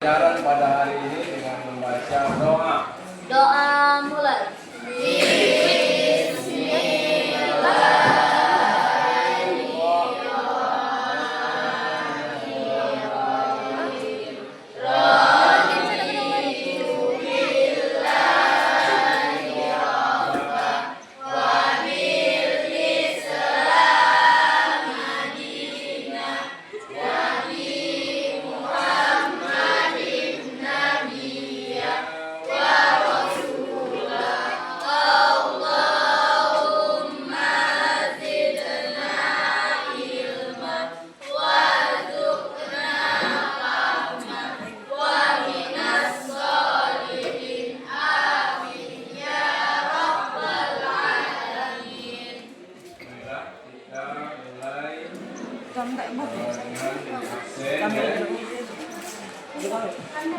Pelajaran pada hari ini dengan membaca doa. Doa mulai.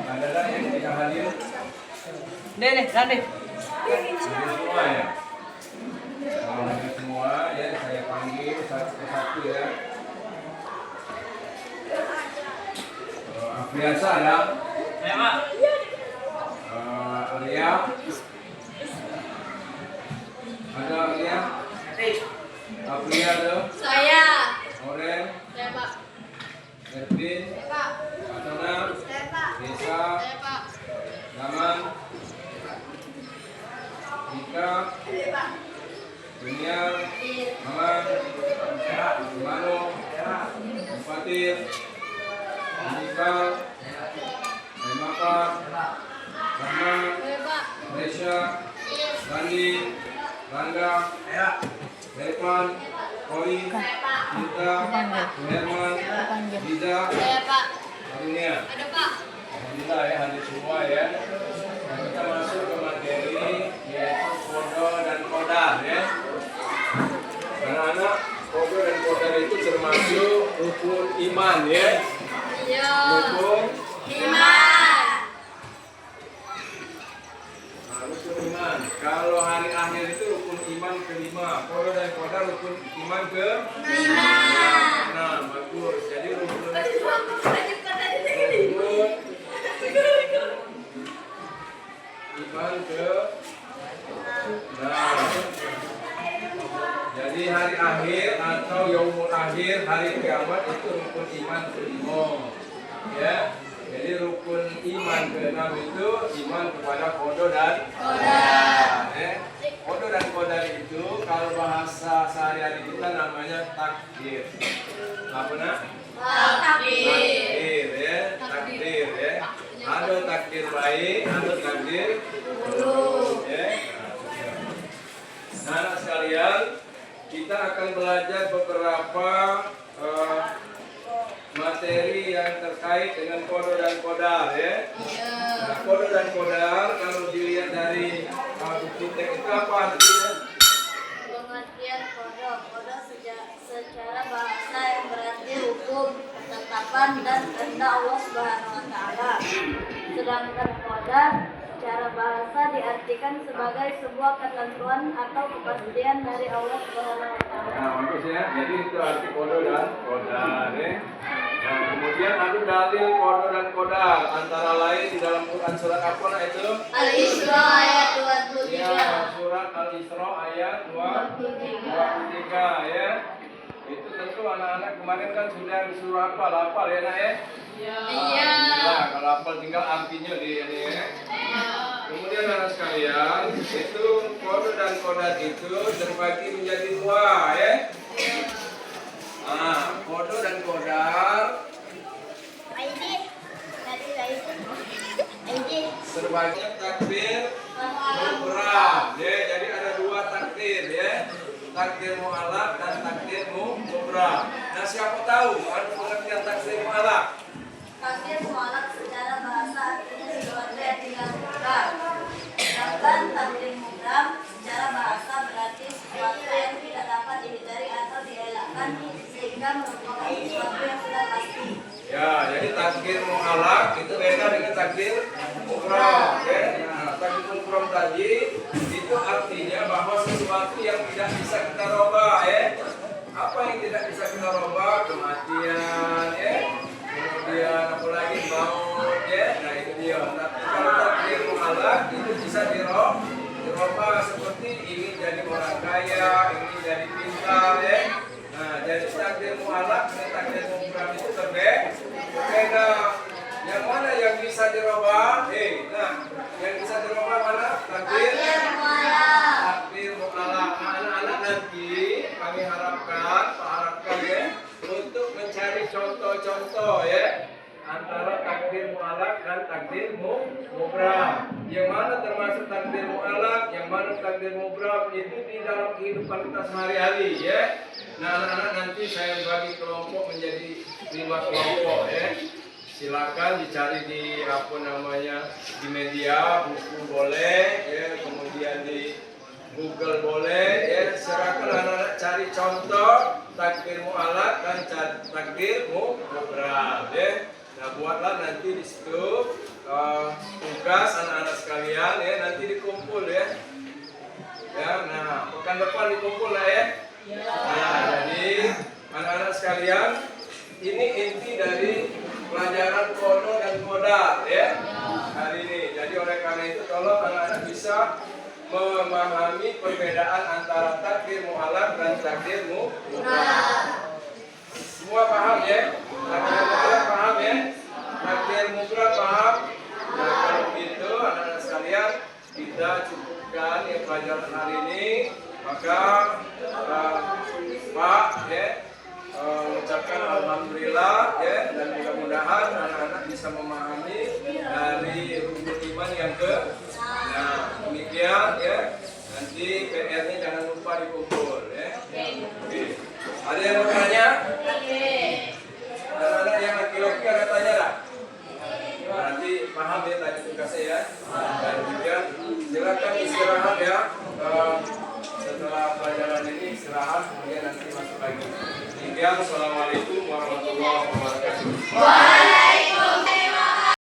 Ada yang tidak hadir? Deh, Hadir semua ya? Kalau hadir semua ya saya panggil satu persatu ya. Afriansa ada? Ya, Pak. Arya? Ada Arya? Afria ada? Saya. Oren? Saya, Pak. Ervin? Saya, Pak. Atona? Saya, Pak. Desa? Saya, Pak. Naman? Ika? Saya, Pak. Dunia? Maman? Mano? Fatir? Nika? Maka? Rahma? Saya, Pak. Malaysia? Randi? Rangga? Revan? Koi? Cinta? Herman? Liza? Saya, Pak. Karunia? Ada, Pak. Alhamdulillah ya, hadir semua ya. Nah, kita masuk ke materi yaitu kodo dan kodar ya. Anak-anak, kodo dan kodar itu termasuk rukun iman ya. Iya. Rukun Iman. rukun iman. Kalau hari akhir itu rukun iman kelima. Kodo dan kodar rukun iman ke Lima. nah, bagus. Jadi rukun iman ke nah. Jadi hari akhir atau yaumul akhir, hari kiamat itu rukun iman kelima. Ya. Jadi rukun iman keenam itu iman kepada kodo dan kodar. Ya. Kodo dan kodar itu kalau bahasa sehari-hari kita namanya takdir. Apa nak? Takdir ya, takdir ya. Ada takdir baik, ada takdir buruk ya. Nah, anak sekalian, kita akan belajar beberapa materi yang terkait dengan kodo dan kodar ya. Nah, kodo dan kodar kalau dilihat dari buku teks itu apa artinya? Pengertian kodo. Kodo secara bahasa yang berarti hukum, ketetapan dan kehendak Allah Subhanahu wa taala. Sedangkan kodar secara bahasa diartikan sebagai sebuah ketentuan atau kepastian dari Allah Subhanahu wa taala. Nah, bagus ya. Jadi itu arti kodo dan kodar ya. Nah, kemudian ada dalil kodo dan kodar antara lain di dalam Quran surat apa nah itu? Al-Isra ayat 23. Ya, surat Al-Isra ayat 23 ya. Itu tentu anak-anak kemarin kan sudah disuruh hafal ya nak ya? Iya. Nah, kalau hafal tinggal artinya di ini ya. Kemudian anak sekalian, itu kodo dan kodar itu terbagi menjadi dua ya. Nah, kodo dan kodar terbagi takdir mutlak ya. Jadi ada dua takdir ya. Takdir mu'alaq dan takdir mutlak. Nah, siapa tahu ada pengertian takdir mu'alaq? Takdir mu'alaq secara bahasa artinya sesuatu yang dilakukan. Sedangkan takdir mubham secara bahasa berarti sesuatu yang tidak dapat dihindari atau dielakkan sehingga merupakan sesuatu yang sudah pasti. Ya, jadi takdir mu'alaq itu beda dengan takdir mubham ya. Nah, takdir mubham tadi itu artinya bahwa sesuatu yang tidak bisa kita rubah ya. Apa yang tidak bisa kita rubah? Kematian ya. Kemudian apalagi maut ya. Iya, tapi kalau takdir mu'alaq itu bisa dirubah seperti ingin jadi orang kaya, ingin jadi pintar ya. Nah, jadi takdir mu'alaq dan takdir mubram itu berbeda. Yang mana yang bisa dirubah? Nah, yang bisa dirubah mana? Takdir mu'alaq. Anak-anak nanti kami harapkan ya untuk mencari contoh-contoh ya antara takdir mu'alaq dan takdir mubram. Yang mana termasuk takdir mu'alaq, yang mana takdir mubram itu di dalam kehidupan kita sehari-hari ya. Nah, anak-anak nanti saya bagi kelompok menjadi 5 kelompok ya. Silakan dicari di di media, buku boleh ya, kemudian di Google boleh ya. Silakan anak-anak cari contoh takdir mu'alaq dan takdir mubram ya. Nah, buatlah nanti di situ tugas anak-anak sekalian ya, nanti dikumpul ya. Ya, nah pekan depan dikumpul lah ya. Nah, jadi anak-anak sekalian, ini inti dari pelajaran kodo dan kodar ya hari ini. Jadi oleh karena itu tolong anak-anak bisa memahami perbedaan antara takdir mu'alaq dan takdir mubram. Semua paham ya? Takdir mu'alaq paham ya? Takdir mubram paham? Nah, kalau begitu anak-anak sekalian, kita cukupkan ya pelajaran hari ini. Maka Pak ya mengucapkan alhamdulillah ya, dan mudah-mudahan anak-anak bisa memahami dari rukun iman yang nah demikian ya. Nanti PR-nya jangan lupa dikumpul ya. Oke. Ada yang mau tanya? Anak-anak yang laki-laki ada tanya tak? Nanti paham ya tadi tugasnya ya. Dan demikian silakan istirahat ya. Setelah pelajaran ini istirahat, kemudian nanti masuk lagi. Demikian, assalamualaikum warahmatullahi wabarakatuh.